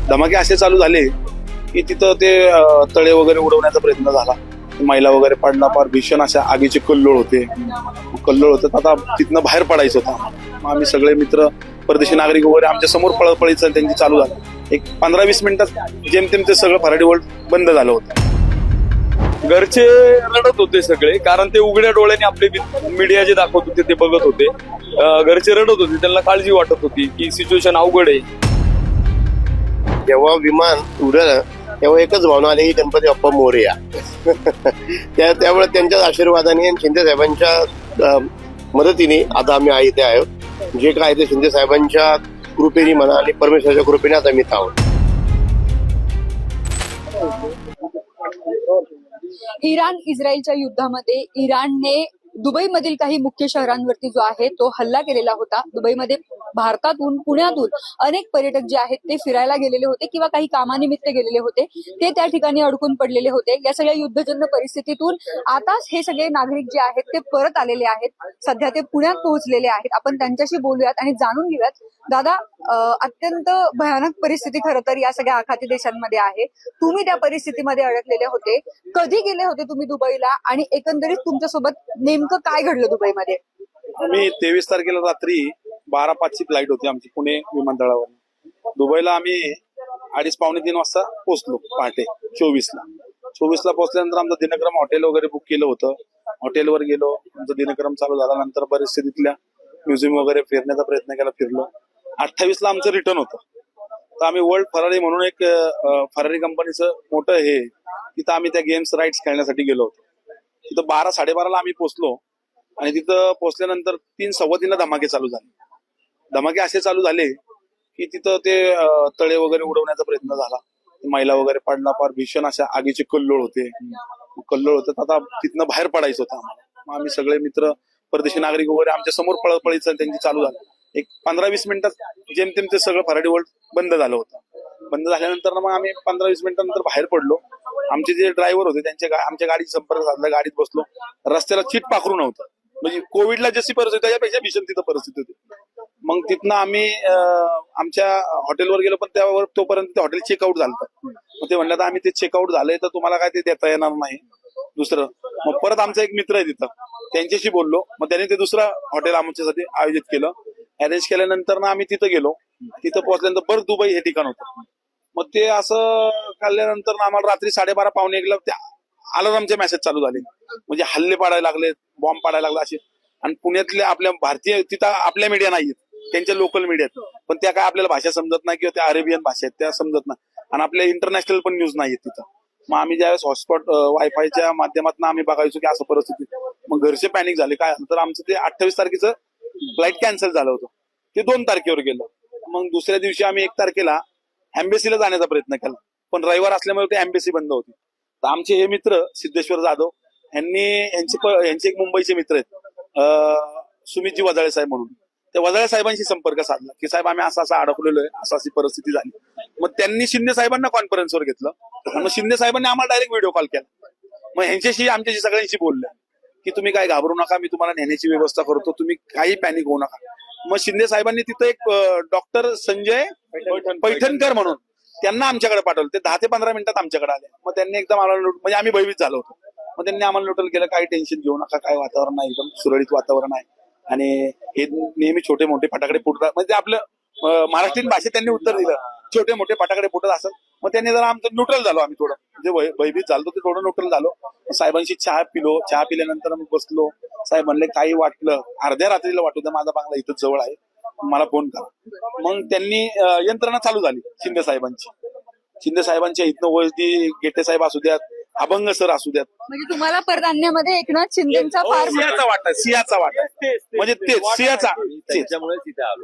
धमाके असे चालू झाले की तिथं ते तळे वगैरे उडवण्याचा प्रयत्न झाला, मैला वगैरे पडला, फार भीषण अशा आगीचे कल्लोळ होते. आता तिथनं बाहेर पडायचं होतं. मग आम्ही सगळे मित्र, परदेशी नागरिक वगैरे आमच्या समोर पळपळीचं त्यांची चालू झालं. एक 15-20 मिनिटात जेमतेम ते सगळं फराडी वर्ल्ड बंद झालं होतं. घरचे रडत होते सगळे, कारण ते उघड्या डोळ्याने आपले मीडिया जे दाखवत होते ते बघत होते. घरचे रडत होते, त्यांना काळजी वाटत होती की सिच्युएशन अवघड आहे. जेव्हा विमान उडलं तेव्हा एकच भावना आली की गणपती बाप्पा मोरया. त्यामुळे त्यांच्याच आशीर्वादाने आणि शिंदे साहेबांच्या मदतीने आता आम्ही इथे आहोत. जे काय ते शिंदे साहेबांच्या कृपेने म्हणा आणि परमेश्वराच्या कृपेने आता मी आहोत. इराण इस्रायलच्या युद्धामध्ये इराणने दुबईमधील काही मुख्य शहरांवरती जो आहे तो हल्ला केलेला होता. दुबईमध्ये भारतातून, पुण्यातून अनेक पर्यटक जे आहेत ते फिरायला गेलेले होते किंवा काही कामानिमित्त गेलेले होते, ते त्या ठिकाणी अडकून पडलेले होते. या सगळ्या युद्धजन्य परिस्थितीतून आता हे सगळे नागरिक जे आहेत ते परत आलेले आहेत. सध्या ते पुण्यात पोहोचलेले आहेत. आपण त्यांच्याशी बोलूयात आणि जाणून घेऊयात. दादा, अत्यंत भयानक परिस्थिती खरं तर या सगळ्या आखाती देशांमध्ये आहे. तुम्ही त्या परिस्थितीमध्ये अडकलेले होते. कधी गेले होते तुम्ही दुबईला आणि एकंदरीत तुमच्यासोबत नेमकं काय घडलं दुबईमध्ये? आम्ही 23 तारखेला रात्री 12:05 फ्लाईट होती आमची पुणे विमानतळावर. दुबईला आम्ही 2:30-3 वाजता पोहोचलो. पहाटे 24ला पोहोचल्यानंतर आमचं दिनक्रम हॉटेल वगैरे बुक केलं होतं. हॉटेलवर गेलो, आमचा दिनक्रम चालू झाला. नंतर बरेचसे तिथल्या म्युझियम वगैरे फिरण्याचा प्रयत्न केला, फिरलो. 28ला आमचं रिटर्न होतं. तर आम्ही वर्ल्ड फरारी म्हणून एक फरारी कंपनीचं मोठं हे, तिथं आम्ही त्या गेम्स राईड्स खेळण्यासाठी गेलो होतो. तिथं 12-12:30ला आम्ही पोहोचलो आणि तिथं पोहोचल्यानंतर 3-3:15ला धमाके चालू झाले. धमाके असे चालू झाले की तिथं ते तळे वगैरे उडवण्याचा प्रयत्न झाला, मैला वगैरे पडला, फार भीषण अशा आगीचे कल्लोळ होते. आता तिथनं बाहेर पडायचं होतं आम्हाला. मग आम्ही सगळे मित्र, परदेशी नागरिक वगैरे आमच्या समोर पळपळीचं त्यांची चालू झालं. एक 15-20 मिनिटात जेमतेम ते सगळं फराडी वर्ल्ड बंद झालं होतं. बंद झाल्यानंतर मग आम्ही 15-20 मिनिटांनंतर बाहेर पडलो. आमचे जे ड्रायव्हर होते आमच्या गाडीचा संपर्क साधला, गाडीत बसलो. रस्त्याला चीट पाखरू नव्हतं. म्हणजे कोविडला जशी परिस्थिती त्याच्यापेक्षा भीषण तिथं परिस्थिती होती. मग तिथनं आम्ही आमच्या हॉटेलवर गेलो, पण त्यावर तोपर्यंत हॉटेल चेकआउट झालं. मग ते म्हणलं तर आम्ही ते चेकआउट झालंय तर तुम्हाला काय ते देता येणार नाही दुसरं. मग परत आमचा एक मित्र आहे तिथं, त्यांच्याशी बोललो. मग त्यांनी ते दुसरं हॉटेल आमच्यासाठी आयोजित केलं. अरेंज केल्यानंतर ना आम्ही तिथं गेलो. तिथं पोहोचल्यानंतर बरं दुबई हे ठिकाण होतं. मग ते असं काढल्यानंतर आम्हाला रात्री 12:30-1:00 त्या अलार्मचे मेसेज चालू झाले. म्हणजे हल्ले पाडायला लागले, बॉम्ब पाडायला लागला असे. आणि पुण्यातले आपल्या भारतीय तिथं आपल्या मीडिया नाहीयेत, त्यांच्या लोकल मीडियात. पण त्या काय आपल्याला भाषा समजत नाही किंवा त्या अरेबियन भाषा आहेत त्या समजत नाही. आणि आपल्या इंटरनॅशनल पण न्यूज नाहीयेत तिथं. मग आम्ही ज्यावेळेस हॉटस्पॉट वायफायच्या माध्यमातून आम्ही बघायचो की असं परिस्थिती. मग घरचे पॅनिक झाले. काय तर आमचं ते 28 तारखेचं फ्लाईट कॅन्सल झालं होतं, ते 2 तारखेवर गेलं. मग दुसऱ्या दिवशी आम्ही 1 तारखेला एम्बेसीला जाण्याचा प्रयत्न केला, पण रविवार असल्यामुळे ते एम्बेसी बंद होती. तर आमचे हे मित्र सिद्धेश्वर जाधव यांचे एक मुंबईचे मित्र आहेत, सुमितजी वजाळे साहेब म्हणून. त्या वजाळे साहेबांशी संपर्क साधला की साहेब आम्ही असं अडकलेलो आहे, अशी परिस्थिती झाली. मग त्यांनी शिंदे साहेबांना कॉन्फरन्सवर घेतलं. मग शिंदे साहेबांनी आम्हाला डायरेक्ट व्हिडिओ कॉल केला. मग ह्यांच्याशी आमच्याशी सगळ्यांशी बोलले की तुम्ही काय घाबरू नका, मी तुम्हाला नेण्याची व्यवस्था करतो, तुम्ही काही पॅनिक होऊ नका. मग शिंदे साहेबांनी तिथं एक डॉक्टर संजय पैठणकर म्हणून त्यांना आमच्याकडे पाठवलं. ते 10 ते 15 मिनिटात आमच्याकडे आले. मग त्यांनी एकदम आम्हाला म्हणजे आम्ही भयभीत झालो होतो. मग त्यांनी आम्हाला न्यूट्रल केलं, काही टेन्शन घेऊ नका, काय वातावरण नाही, एकदम सुरळीत वातावरण आहे. आणि हे नेहमी छोटे मोठे फटाकडे फुटतात, म्हणजे आपलं महाराष्ट्रीयन भाषेत त्यांनी उत्तर दिलं, छोटे मोठे फटाकडे फुटत असत. मग त्यांनी जरा आमचं न्यूट्रल झालो. आम्ही थोडं म्हणजे भयभीत झालो ते थोडं न्यूट्रल झालो. साहेबांशी चहा पिलो. चहा पिल्यानंतर मग बसलो. साहेब म्हणले काही वाटलं अर्ध्या रात्रीला वाटू द्या, माझा बांगला इथं जवळ आहे, मला फोन करा. मग त्यांनी यंत्रणा चालू झाली शिंदे साहेबांच्या इथनं वैदी गेटे साहेब असू द्यात, अभंग सर असू द्यात. म्हणजे तुम्हाला परत आणण्यामध्ये एकनाथ शिंदेचा फार सिंहाचा वाटा म्हणजे तेच सिंहाचा.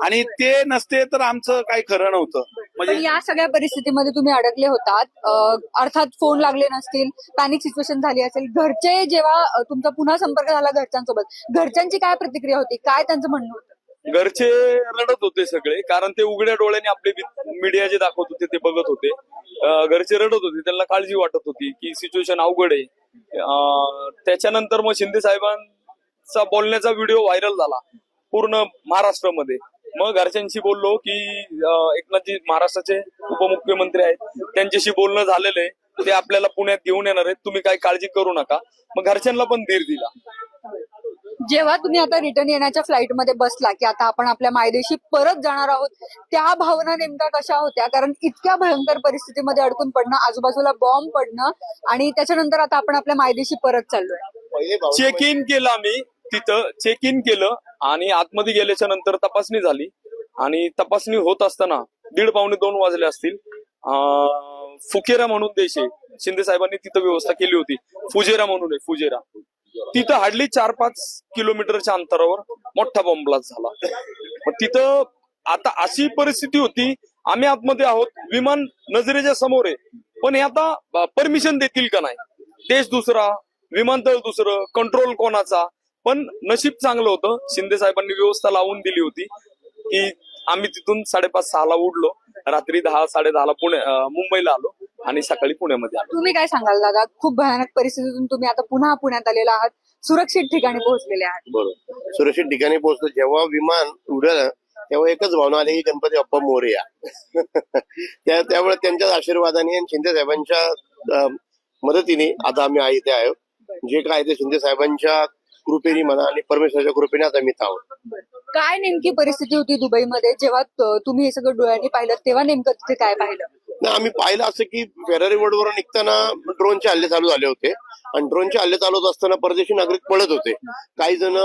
आणि ते नसते तर आमचं काही खरं नव्हतं. म्हणजे या सगळ्या परिस्थितीमध्ये तुम्ही अडकले होतात. अर्थात फोन लागले नसतील, पॅनिक सिच्युएशन झाली असेल. घरचे जेव्हा तुमचा पुन्हा संपर्क झाला घरच्यांसोबत, घरच्यांची काय प्रतिक्रिया होती, काय त्यांचं म्हणणं होतं? घरचे रडत होते सगळे, कारण ते उघड्या डोळ्याने आपले मीडिया जे दाखवत होते ते बघत होते. घरचे रडत होते, त्यांना काळजी वाटत होती की सिच्युएशन अवघड आहे. त्याच्यानंतर मग शिंदे साहेबांचा बोलण्याचा व्हिडिओ व्हायरल झाला पूर्ण महाराष्ट्रामध्ये. मग घरच्यांशी बोललो की एकनाथजी महाराष्ट्राचे उपमुख्यमंत्री आहेत, त्यांच्याशी बोलणं झालेलं आहे, ते आपल्याला पुण्यात घेऊन येणार आहेत, तुम्ही काही काळजी करू नका. मग घरच्यांना पण धीर दिला. जेव्हा तुम्ही आता रिटर्न येण्याच्या फ्लाईट मध्ये बसला की आता आपण आपल्या मायदेशी परत जाणार आहोत, त्या भावना नेमक्या कशा होत्या? कारण इतक्या भयंकर परिस्थितीमध्ये अडकून पडणं, आजूबाजूला बॉम्ब पडणं आणि त्याच्यानंतर आता आपण आपल्या मायदेशी परत चाललोय. पहिले भावना चेक इन केलं आम्ही तिथं, चेक इन केलं आणि आतमध्ये गेल्याच्या नंतर तपासणी झाली आणि तपासणी होत असताना 1:30-2 वाजले असतील. फुकेरा म्हणून देश आहे, शिंदे साहेबांनी तिथं व्यवस्था केली होती. फुजेरा म्हणून आहे, फुजेरा. तिथं हार्डली 4-5 किलोमीटरच्या अंतरावर मोठा बॉम्ब ब्लास्ट झाला. मग तिथं आता अशी परिस्थिती होती, आम्ही आतमध्ये आहोत, विमान नजरेच्या समोर आहे, पण हे आता परमिशन देतील का नाही? देश दुसरा, विमानतळ दुसरं, कंट्रोल कोणाचा? पण नशीब चांगलं होतं, शिंदे साहेबांनी व्यवस्था लावून दिली होती की आम्ही तिथून 5:30-6ला उडलो, रात्री 10-10:30ला मुंबईला आलो आणि सकाळी पुण्यामध्ये आलो. तुम्ही काय सांगाल दादा? खूप भयानक परिस्थितीतून तुम्ही आता पुन्हा पुण्यात आलेला आहात, सुरक्षित ठिकाणी पोहोचलेले आहात. बरोबर सुरक्षित ठिकाणी पोहोचलो. जेव्हा विमान उडलं तेव्हा एकच भावना आली की गणपती बाप्पा मोरया. त्यामुळे त्यांच्याच आशीर्वादाने आणि शिंदे साहेबांच्या मदतीने आता आम्ही आहे इथे आहोत. जे काय ते शिंदे साहेबांच्या कृपेने म्हणा आणि परमेश्वराच्या कृपेने आता मी आहोत. काय नेमकी परिस्थिती होती दुबईमध्ये जेव्हा तुम्ही हे सगळं डोळ्यांनी पाहिलं, तेव्हा नेमकं तिथे काय पाहिलं? नाही, आम्ही पाहिलं असं की फेरारी रोडवर निघताना ड्रोनचे हल्ले चालू झाले होते आणि ड्रोनचे हल्ले चालू होत असताना परदेशी नागरिक पळत होते. काही जण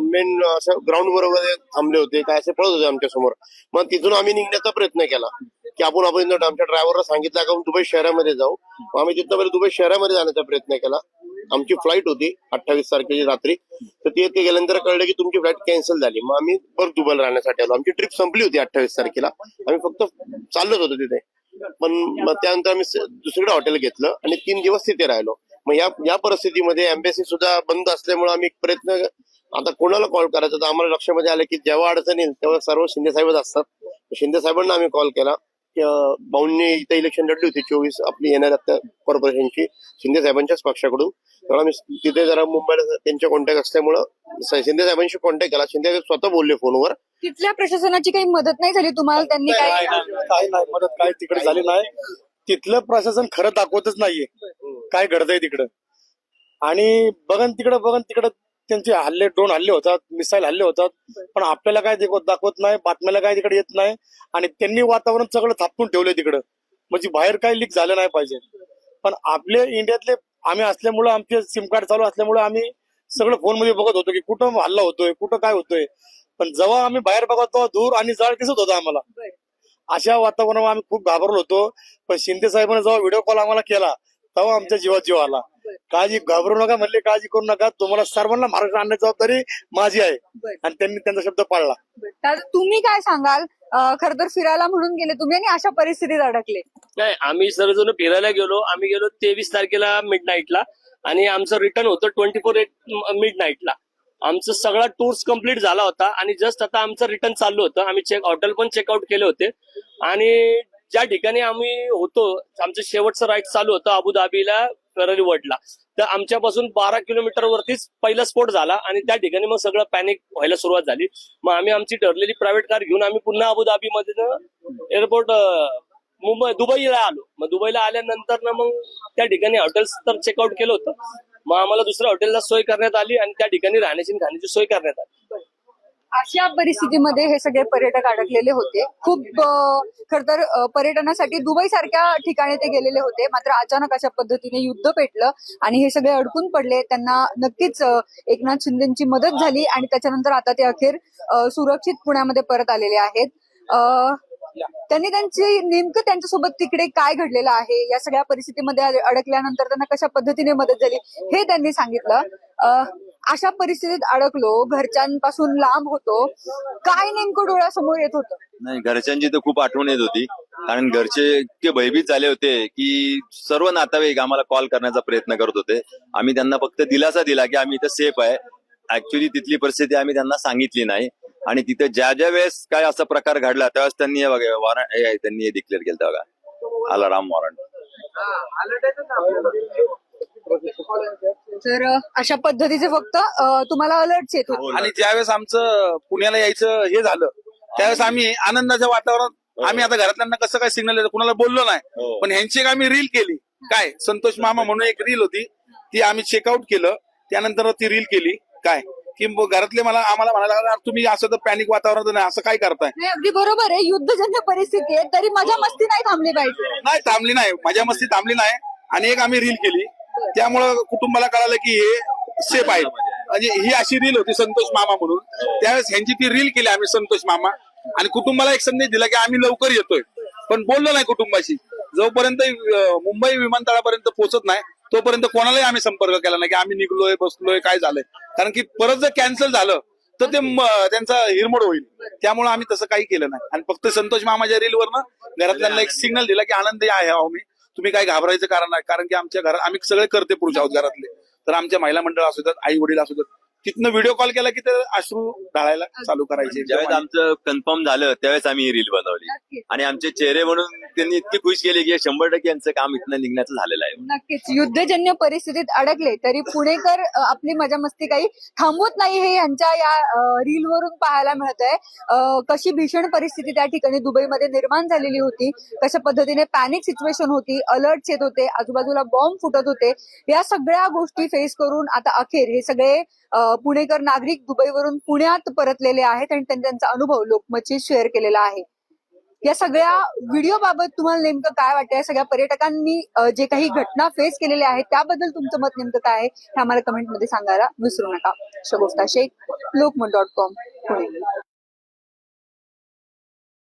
मेन असं ग्राउंड बरोबर थांबले होते, काय असे पळत होते आमच्या समोर. मग तिथून आम्ही निघण्याचा प्रयत्न केला की आपण आमच्या ड्रायव्हरला सांगितलं का दुबई शहरामध्ये जाऊ. मग आम्ही तिथं दुबई शहरामध्ये जाण्याचा प्रयत्न केला. आमची फ्लाईट होती 28 तारखेची रात्री, तर ते गेल्यानंतर कळलं की तुमची फ्लाईट कॅन्सल झाली. मग आम्ही परत दुबईला राहण्यासाठी आलो. आमची ट्रिप संपली होती 28 तारखेला, आम्ही फक्त चाललोच होतो तिथे. पण मग त्यानंतर आम्ही दुसरीकडे हॉटेल घेतलं आणि 3 दिवस तिथे राहिलो. मग या परिस्थितीमध्ये एम्बेसी सुद्धा बंद असल्यामुळे आम्ही प्रयत्न, आता कोणाला कॉल करायचा, तर आम्हाला लक्षामध्ये आलं की जेव्हा अडचण येईल तेव्हा सर्व शिंदे साहेबच असतात. शिंदे साहेबांना आम्ही कॉल केला. भाऊंनी इथं इलेक्शन लढली होती 24 आपली येणाऱ्या कॉर्पोरेशनची शिंदे साहेबांच्याच पक्षाकडून. तर आम्ही तिथे जरा मुंबईला त्यांच्या कॉन्टॅक्ट असल्यामुळं शिंदे साहेबांशी कॉन्टॅक्ट केला. शिंदे साहेब स्वतः बोलले फोनवर. तिथल्या प्रशासनाची काही मदत नाही झाली तुम्हाला? त्यांनी काय काही नाही मदत, काही तिकडे झाली नाही. तिथलं प्रशासन खरं दाखवतच नाहीये काय घडतंय तिकडं. आणि बघन तिकडं त्यांचे हल्ले, ड्रोन हल्ले होतात, मिसाईल हल्ले होतात, पण आपल्याला काय दाखवत नाही, बातम्याला काय तिकडे येत नाही. आणि त्यांनी वातावरण सगळं थापटून ठेवलंय तिकडं, म्हणजे बाहेर काही लीक झालं नाही पाहिजे. पण आपले इंडियातले आम्ही असल्यामुळं, आमचे सिम कार्ड चालू असल्यामुळे आम्ही सगळं फोनमध्ये बघत होतो की कुठं हल्ला होतोय, कुठं काय होतोय. पण जेव्हा आम्ही बाहेर बघत तेव्हा धूर आणि जाळ दिसत होता आम्हाला. अशा वातावरणावर आम्ही खूप घाबरलो होतो. पण शिंदे साहेबांनी जेव्हा व्हिडिओ कॉल आम्हाला केला तेव्हा आमच्या जीवात जीव आला. काळजी, घाबरू नका म्हणले, काळजी करू नका, तुम्हाला सर्वांना महाराष्ट्र आणण्याची जबाबदारी माझी आहे. आणि त्यांनी त्यांचा शब्द पाळला. तर तुम्ही काय सांगाल? खर तर फिरायला म्हणून गेले तुम्ही आणि अशा परिस्थितीत अडकले. नाही, आम्ही सर्वजण फिरायला गेलो. आम्ही गेलो 23 तारखेला मिडनाईटला आणि आमचं रिटर्न होतं 24 मिडनाईटला. आमचं सगळा टूर्स कम्प्लीट झाला होता आणि जस्ट आता आमचं रिटर्न चालू होतं. आम्ही हॉटेल पण चेकआउट केले होते आणि ज्या ठिकाणी आम्ही होतो, आमचं शेवटचं राईड चालू होतं अबुधाबीला फेरारी वर्ल्डला. तर आमच्यापासून 12 किलोमीटर वरतीच पहिला स्फोट झाला आणि त्या ठिकाणी मग सगळं पॅनिक व्हायला सुरुवात झाली. मग आम्ही आमची ठरलेली प्रायव्हेट कार घेऊन आम्ही पुन्हा अबुधाबीमध्ये एअरपोर्ट दुबईला आलो. मग दुबईला आल्यानंतर ना मग त्या ठिकाणी हॉटेल्स तर चेकआउट केलं होतं. मग आम्हाला दुसऱ्या हॉटेलला सोय करण्यात आली आणि त्या ठिकाणी राहण्याची आणि खाण्याची सोय करण्यात आली. अशा परिस्थितीमध्ये हे सगळे पर्यटक अडकलेले होते. खूप खर तर पर्यटनासाठी दुबई सारख्या ठिकाणी ते गेलेले होते. मात्र अचानक अशा पद्धतीने युद्ध पेटलं आणि हे सगळे अडकून पडले. त्यांना नक्कीच एकनाथ शिंदेची मदत झाली आणि त्याच्यानंतर आता ते अखेर सुरक्षित पुण्यामध्ये परत आलेले आहेत. त्यांनी नेमकं त्यांच्यासोबत तिकडे काय घडलेलं आहे, या सगळ्या परिस्थितीमध्ये अडकल्यानंतर त्यांना कशा पद्धतीने मदत झाली हे त्यांनी सांगितलं. अशा परिस्थितीत अडकलो, घरच्यांपासून लांब होतो, काय नेमकं डोळ्यासमोर येत होतं? नाही, घरच्यांची तर खूप आठवण येत होती. कारण घरचे इतके भयभीत झाले होते की सर्व नातेवाईक आम्हाला कॉल करण्याचा प्रयत्न करत होते. आम्ही त्यांना फक्त दिलासा दिला की आम्ही इथं सेफ आहे. ऍक्च्युली तिथली परिस्थिती आम्ही त्यांना सांगितली नाही आणि तिथे ज्या वेळेस काय असा प्रकार घडला त्यावेळेस त्यांनी वॉरंट त्यांनी डिक्लेअर केलं बघा, अलाराम वॉरंट. तर अशा पद्धतीचे फक्त तुम्हाला अलर्ट येत होते. आणि ज्यावेळेस आमचं पुण्याला यायचं हे झालं त्यावेळेस आम्ही आनंदाच्या वातावरणात आम्ही आता घरातल्यांना कसं काय सिग्नल देतो कुणाला बोललो नाही, हो. पण ह्यांची एक आम्ही रील केली. काय संतोष मामा म्हणून एक रील होती, ती आम्ही चेकआउट केलं. त्यानंतर ती रील केली काय की घरातले आम्हाला म्हणायला लागले, "यार, तुम्ही असं तर पॅनिक वातावरणात नाही, असं काय करताय?" नाही, अगदी बरोबर आहे. युद्धजन्य परिस्थिती आहे, तरी मजा मस्ती नाही थांबली पाहिजे. नाही थांबली नाही, माझ्या मस्ती थांबली नाही. आणि एक आम्ही रील केली, त्यामुळं कुटुंबाला कळालं की हे सेफ आहेत. म्हणजे ही अशी रील होती संतोष मामा म्हणून. त्यावेळेस ह्यांची ती रील केली आम्ही संतोष मामा, आणि कुटुंबाला एक संदेश दिला की आम्ही लवकर येतोय. पण बोललो नाही कुटुंबाशी. जोपर्यंत मुंबई विमानतळापर्यंत पोहोचत नाही तोपर्यंत कोणालाही आम्ही संपर्क केला नाही की आम्ही निघलोय, बसलोय, काय झालंय. कारण की परत जर कॅन्सल झालं तर ते त्यांचा हिरमोड होईल. त्यामुळे आम्ही तसं काही केलं नाही. आणि फक्त संतोष मामाच्या रीलवरनं घरातल्यांना एक सिग्नल दिला की आनंदी आहे आहो मी, तुम्ही काही घाबरायचं कारण नाही. कारण की आमच्या घरात आम्ही सगळे करते पुरुष आहोत घरातले, तर आमच्या महिला मंडळ असू द्यात, आई वडील असू द्यात, तिथनं व्हिडिओ कॉल केला की ते अश्रू ढाळायला चालू करायचे. ज्यावेळेस आमचं कन्फर्म झालं त्यावेळेस आम्ही ही रील बनवली, नक्कीच. आणि आमचे चेहरे म्हणून त्यांनी इतकी खुश केली की 100% यांचं काम इथनं निघण्याचं झालेलं आहे. नक्कीच. युद्धजन्य परिस्थितीत अडकले तरी पुणेकर आपली मजा मस्ती काही थांबवत नाही, हे यांच्या या रील वरून पाहायला मिळतंय. कशी भीषण परिस्थिती त्या ठिकाणी दुबईमध्ये निर्माण झालेली होती, कशा पद्धतीने पॅनिक सिच्युएशन होती, अलर्ट्स येत होते, आजूबाजूला बॉम्ब फुटत होते. या सगळ्या गोष्टी फेस करून आता अखेर हे सगळे पुणेकर नागरिक दुबईवरून पुण्यात परतलेले आहेत आणि त्यांनी त्यांचा अनुभव लोकमतशी शेअर केलेला आहे. या सगळ्या व्हिडिओ बाबत तुम्हाला नेमकं काय वाटतंय? सगळ्या पर्यटकांनी जे काही घटना फेस केलेल्या आहेत त्याबद्दल तुमचं मत नेमकं काय आहे हे आम्हाला कमेंटमध्ये सांगायला विसरू नका. शगुफ्ता शेख, लोकमत.com, पुणे.